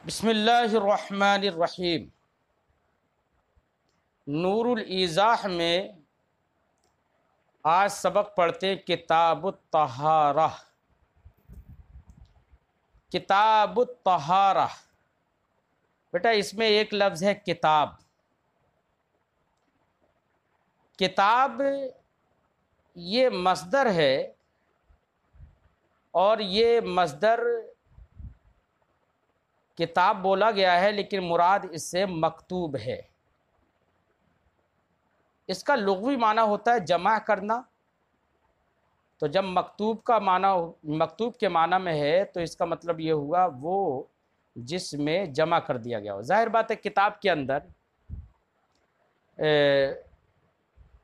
بسم اللہ الرحمن الرحیم۔ نور الایضاح میں آج سبق پڑھتے ہیں کتاب الطہارہ۔ کتاب الطہارہ بیٹا اس میں ایک لفظ ہے کتاب۔ کتاب یہ مصدر ہے اور یہ مصدر کتاب بولا گیا ہے لیکن مراد اس سے مکتوب ہے۔ اس کا لغوی معنی ہوتا ہے جمع کرنا، تو جب مکتوب کے معنی میں ہے تو اس کا مطلب یہ ہوا وہ جس میں جمع کر دیا گیا ہو۔ ظاہر بات ہے کتاب کے اندر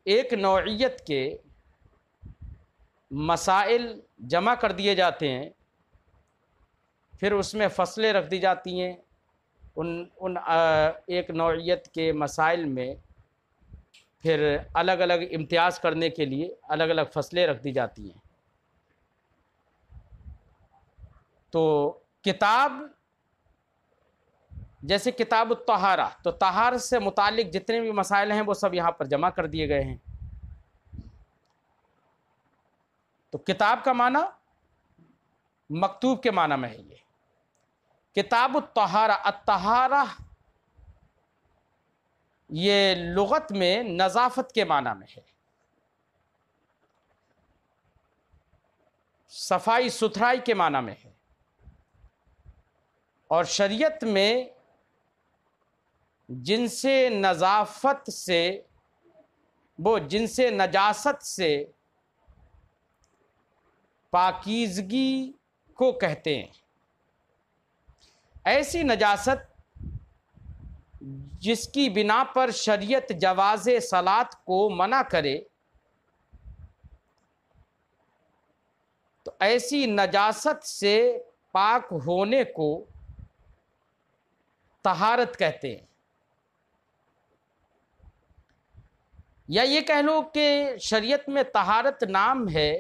ایک نوعیت کے مسائل جمع کر دیے جاتے ہیں، پھر اس میں فصلیں رکھ دی جاتی ہیں۔ ان ایک نوعیت کے مسائل میں پھر الگ الگ امتیاز کرنے کے لیے الگ الگ فصلیں رکھ دی جاتی ہیں۔ تو کتاب جیسے کتاب الطہارہ، تو طہارت سے متعلق جتنے بھی مسائل ہیں وہ سب یہاں پر جمع کر دیے گئے ہیں۔ تو کتاب کا معنی مکتوب کے معنی میں ہے۔ یہ کتاب الطہارہ، الطہارہ یہ لغت میں نظافت کے معنی میں ہے، صفائی ستھرائی کے معنی میں ہے، اور شریعت میں جن سے نظافت سے جن سے نجاست سے پاکیزگی کو کہتے ہیں۔ ایسی نجاست جس کی بنا پر شریعت جواز صلاۃ کو منع کرے، تو ایسی نجاست سے پاک ہونے کو طہارت کہتے ہیں۔ یا یہ کہہ لو کہ شریعت میں طہارت نام ہے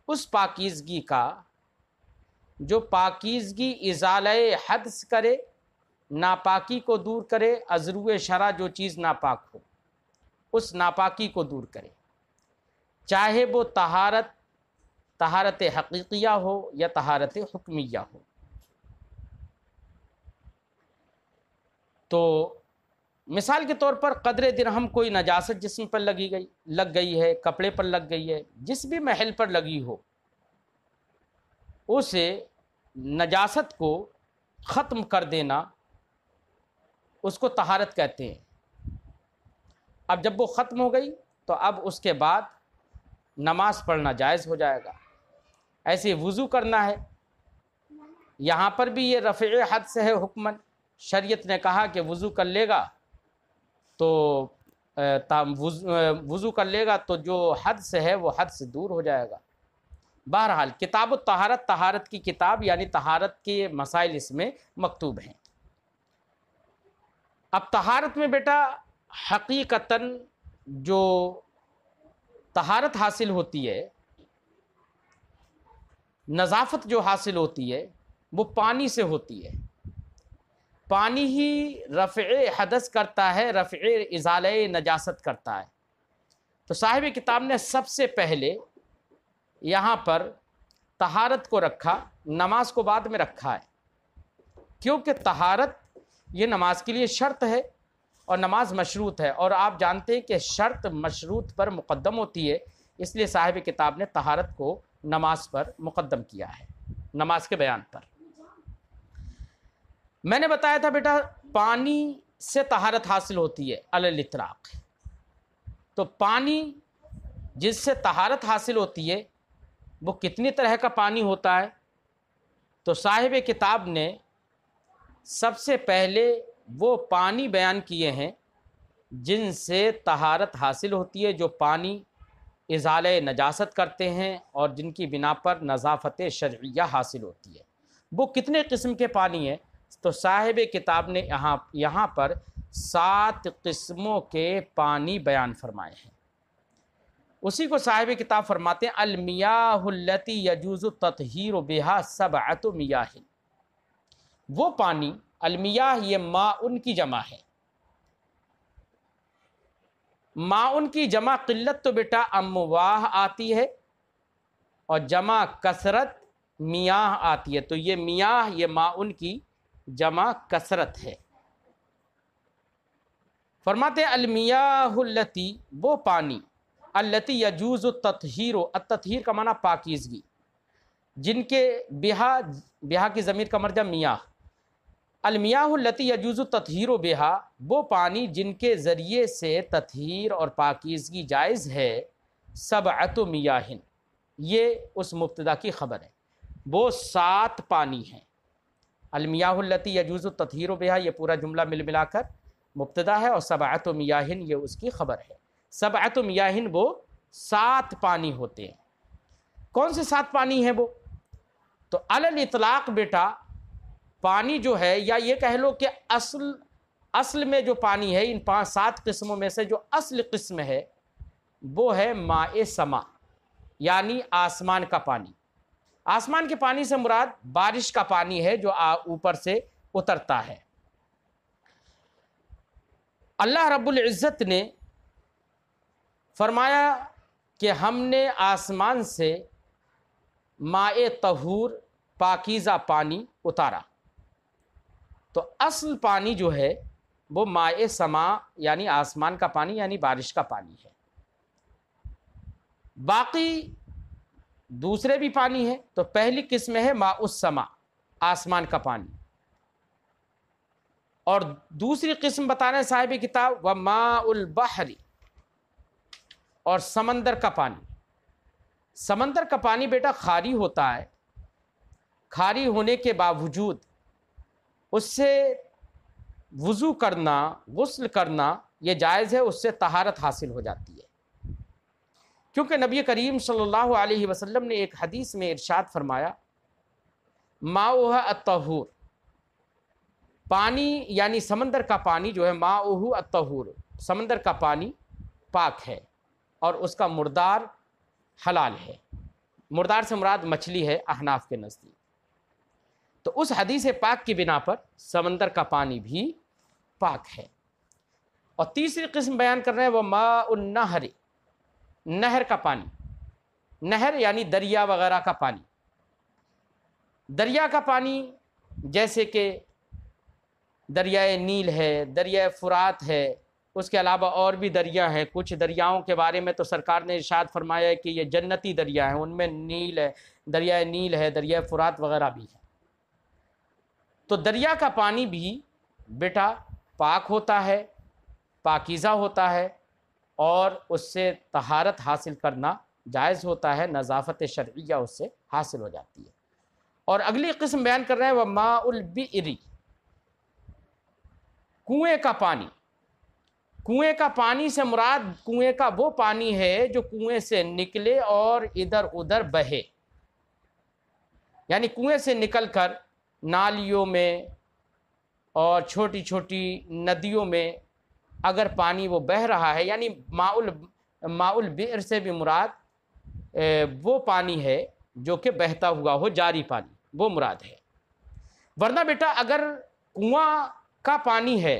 اس پاکیزگی کا جو پاکیزگی ازالہ حدث کرے، ناپاکی کو دور کرے، از روئے شرع جو چیز ناپاک ہو اس ناپاکی کو دور کرے، چاہے وہ طہارت حقیقیہ ہو یا طہارت حکمیہ ہو۔ تو مثال کے طور پر قدر درہم کوئی نجاست جسم پر لگ گئی ہے، کپڑے پر لگ گئی ہے، جس بھی محل پر لگی ہو، اسے نجاست کو ختم کر دینا اس کو طہارت کہتے ہیں۔ اب جب وہ ختم ہو گئی تو اب اس کے بعد نماز پڑھنا جائز ہو جائے گا۔ ایسے وضو کرنا ہے، یہاں پر بھی یہ رفع حدث ہے حکماً۔ شریعت نے کہا کہ وضو کر لے گا تو جو حدث ہے وہ حدث دور ہو جائے گا۔ بہرحال کتاب الطہارت، طہارت کی کتاب یعنی طہارت کے مسائل اس میں مکتوب ہیں۔ اب طہارت میں بیٹا حقیقتاً جو طہارت حاصل ہوتی ہے، نظافت جو حاصل ہوتی ہے وہ پانی سے ہوتی ہے۔ پانی ہی رفع حدث کرتا ہے، رفع ازالہ نجاست کرتا ہے۔ تو صاحب کتاب نے سب سے پہلے یہاں پر طہارت کو رکھا، نماز کو بعد میں رکھا ہے، کیونکہ طہارت یہ نماز کے لیے شرط ہے اور نماز مشروط ہے، اور آپ جانتے ہیں کہ شرط مشروط پر مقدم ہوتی ہے، اس لیے صاحب کتاب نے طہارت کو نماز پر مقدم کیا ہے، نماز کے بیان پر۔ میں نے بتایا تھا بیٹا پانی سے طہارت حاصل ہوتی ہے علی الاطلاق۔ تو پانی جس سے طہارت حاصل ہوتی ہے وہ کتنی طرح کا پانی ہوتا ہے؟ تو صاحب کتاب نے سب سے پہلے وہ پانی بیان کیے ہیں جن سے طہارت حاصل ہوتی ہے، جو پانی ازالہ نجاست کرتے ہیں اور جن کی بنا پر نظافت شرعیہ حاصل ہوتی ہے۔ وہ کتنے قسم کے پانی ہیں؟ تو صاحب کتاب نے یہاں پر 7 قسموں کے پانی بیان فرمائے ہیں۔ اسی کو صاحب کتاب فرماتے ہیں المیاہ التی یجوز التطہیر بہا 7 میاہ، وہ پانی المیاہ یہ ماءن کی جمع ہے. ماءن کی جمع قلت تو بیٹا امواہ آتی ہے اور جمع کثرت میاہ آتی ہے. تو یہ میاہ یہ ماءن کی جمع کثرت ہے. فرماتے ہیں المیاہ التی وہ پانی التی یجوز التطہیر التطہیر کا معنی پاکیزگی جن کے بہا کی ضمیر کا مرجع میاہ. المیاہ التی یجوز التطہیر بہا وہ پانی جن کے ذریعے سے تطہیر اور پاکیزگی جائز ہے. سبعۃ میاہ یہ اس مبتدا کی خبر ہے. وہ 7 پانی ہیں. المیاہ التی یجوز التطہیر بہا یہ پورا جملہ ملا کر مبتدا ہے اور سبعۃ میاہ یہ اس کی خبر ہے. سبعۃ میاہ وہ 7 پانی ہوتے ہیں. کون سے 7 پانی ہیں وہ؟ تو علی الاطلاق بیٹا پانی جو ہے یا یہ کہہ لو کہ اصل میں جو پانی ہے ان 7 قسموں میں سے جو اصل قسم ہے وہ ہے ماء سما یعنی آسمان کا پانی. آسمان کے پانی سے مراد بارش کا پانی ہے جو اوپر سے اترتا ہے. اللہ رب العزت نے فرمایا کہ ہم نے آسمان سے ماء طہور پاکیزہ پانی اتارا. تو اصل پانی جو ہے وہ ماء سما یعنی آسمان کا پانی یعنی بارش کا پانی ہے. باقی دوسرے بھی پانی ہے. تو پہلی قسم ہے ماء السما آسمان کا پانی اور دوسری قسم بتانا ہے صاحب کتاب وماء البحر اور سمندر کا پانی. سمندر کا پانی بیٹا کھاری ہوتا ہے. کھاری ہونے کے باوجود اس سے وضو کرنا غسل کرنا یہ جائز ہے. اس سے طہارت حاصل ہو جاتی ہے کیونکہ نبی کریم صلی اللہ علیہ وسلم نے ایک حدیث میں ارشاد فرمایا ماؤہا الطہور پانی یعنی سمندر کا پانی جو ہے ماؤہ الطہور سمندر کا پانی پاک ہے اور اس کا مردار حلال ہے. مردار سے مراد مچھلی ہے احناف کے نزدیک. تو اس حدیث پاک کی بنا پر سمندر کا پانی بھی پاک ہے. اور تیسری قسم بیان کر رہے ہیں وہ ماء النہر نہر کا پانی. نہر یعنی دریا وغیرہ کا پانی. دریا کا پانی جیسے کہ دریائے نیل ہے دریائے فرات ہے اس کے علاوہ اور بھی دریا ہیں. کچھ دریاؤں کے بارے میں تو سرکار نے ارشاد فرمایا ہے کہ یہ جنتی دریا ہیں. ان میں نیل ہے دریائے نیل ہے دریائے فرات وغیرہ بھی ہے. تو دریا کا پانی بھی بیٹا پاک ہوتا ہے پاکیزہ ہوتا ہے اور اس سے طہارت حاصل کرنا جائز ہوتا ہے. نظافت شرعیہ اس سے حاصل ہو جاتی ہے. اور اگلی قسم بیان کر رہے ہیں وہ ماء البئر کنویں کا پانی. کنویں کا پانی سے مراد کنویں کا وہ پانی ہے جو کنویں سے نکلے اور ادھر ادھر بہے. یعنی کنویں سے نکل کر نالیوں میں اور چھوٹی چھوٹی ندیوں میں اگر پانی وہ بہہ رہا ہے یعنی ماء البئر سے بھی مراد وہ پانی ہے جو کہ بہتا ہوا ہو جاری پانی وہ مراد ہے. ورنہ بیٹا اگر کنواں کا پانی ہے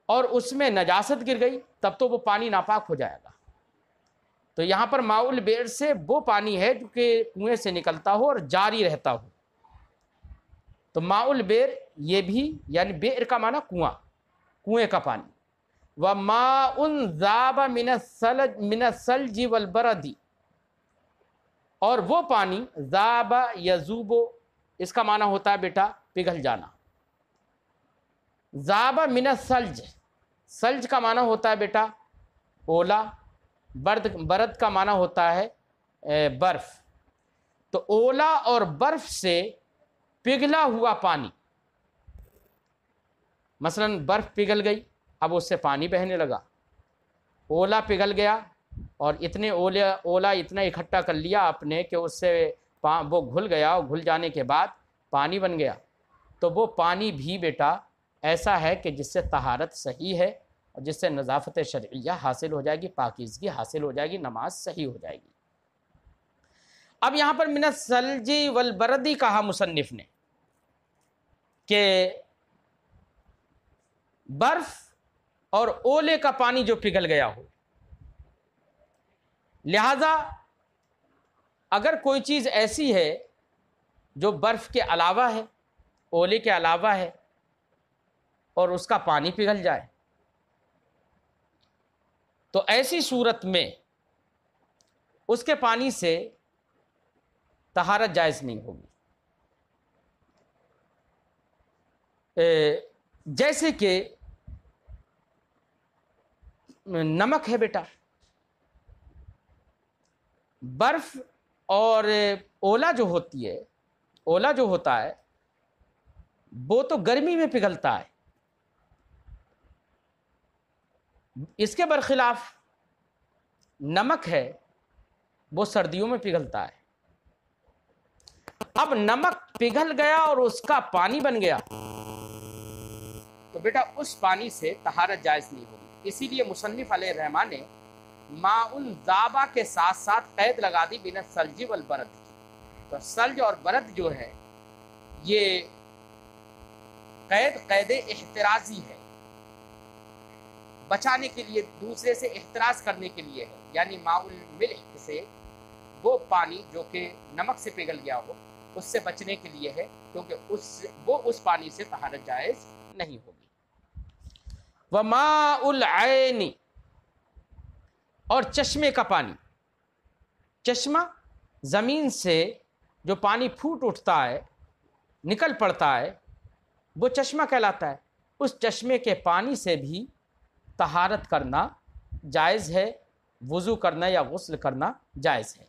اور اس میں نجاست گر گئی تب تو وہ پانی ناپاک ہو جائے گا. تو یہاں پر ماء البئر سے وہ پانی ہے جو کہ کنویں سے نکلتا ہو اور جاری رہتا ہو. تو ماء البئر یہ بھی یعنی بئر کا معنی کنواں کنویں کا پانی. وماء ذاب من الثلج والبرد اور وہ پانی ذاب یذوب اس کا معنی ہوتا ہے بیٹا پگھل جانا. ذاب من الثلج ثلج کا معنی ہوتا ہے بیٹا اولا. برد کا معنی ہوتا ہے برف. تو اولا اور برف سے پگھلا ہوا پانی مثلا برف پگھل گئی اب اس سے پانی بہنے لگا. اولا پگھل گیا اور اتنے اولا اتنا اکٹھا کر لیا آپ نے کہ اس سے وہ گھل گیا اور گھل جانے کے بعد پانی بن گیا. تو وہ پانی بھی بیٹا ایسا ہے کہ جس سے طہارت صحیح ہے اور جس سے نظافت شرعیہ حاصل ہو جائے گی پاکیزگی حاصل ہو جائے گی نماز صحیح ہو جائے گی. اب یہاں پر من الثلج والبرد کہا مصنف نے کہ برف اور اولے کا پانی جو پگھل گیا ہو. لہذا اگر کوئی چیز ایسی ہے جو برف کے علاوہ ہے، اولے کے علاوہ ہے، اور اس کا پانی پگھل جائے، تو ایسی صورت میں اس کے پانی سے طہارت جائز نہیں ہوگی. جیسے کہ نمک ہے بیٹا، برف اور اولا جو ہوتی ہے، اولا جو ہوتا ہے وہ تو گرمی میں پگھلتا ہے. اس کے برخلاف نمک ہے وہ سردیوں میں پگھلتا ہے. اب نمک پگھل گیا اور اس کا پانی بن گیا تو بیٹا اس پانی سے طہارت جائز نہیں ہوگی. اسی لیے مصنف علیہ الرحمٰن نے ماء ذابہ کے ساتھ ساتھ قید لگا دی بین الثلج والبرد. تو ثلج اور برد جو ہے یہ قید احترازی ہے، بچانے کے لیے، دوسرے سے احتراز کرنے کے لیے ہے. یعنی ماء الملح سے وہ پانی جو کہ نمک سے پگھل گیا ہو اس سے بچنے کے لیے ہے، کیونکہ وہ اس پانی سے طہارت جائز نہیں ہوگی. وماء العین، اور چشمے کا پانی. چشمہ زمین سے جو پانی پھوٹ اٹھتا ہے، نکل پڑتا ہے، وہ چشمہ کہلاتا ہے. اس چشمے کے پانی سے بھی طہارت کرنا جائز ہے، وضو کرنا یا غسل کرنا جائز ہے.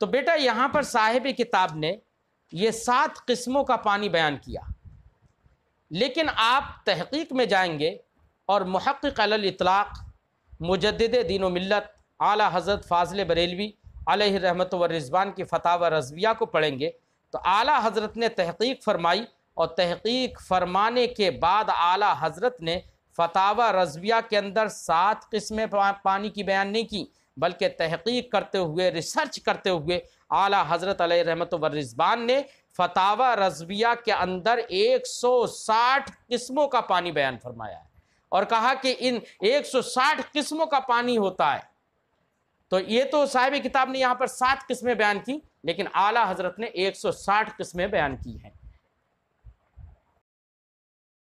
تو بیٹا یہاں پر صاحب کتاب نے یہ 7 قسموں کا پانی بیان کیا، لیکن آپ تحقیق میں جائیں گے اور محقق علی الاطلاق مجدد دین و ملت اعلیٰ حضرت فاضل بریلوی علیہ رحمت و رضوان کی فتاوی رضویہ کو پڑھیں گے تو اعلیٰ حضرت نے تحقیق فرمائی، اور تحقیق فرمانے کے بعد اعلیٰ حضرت نے فتاوی رضویہ کے اندر 7 قسمیں پانی کی بیان نہیں کی، بلکہ تحقیق کرتے ہوئے، ریسرچ کرتے ہوئے اعلیٰ حضرت علیہ رحمت و رضوان نے فتاوی رضویہ کے اندر 160 قسموں کا پانی بیان فرمایا ہے، اور کہا کہ ان 160 قسموں کا پانی ہوتا ہے. تو یہ تو صاحب کتاب نے یہاں پر 7 قسمیں بیان کی، لیکن اعلیٰ حضرت نے 160 قسمیں بیان کی ہیں.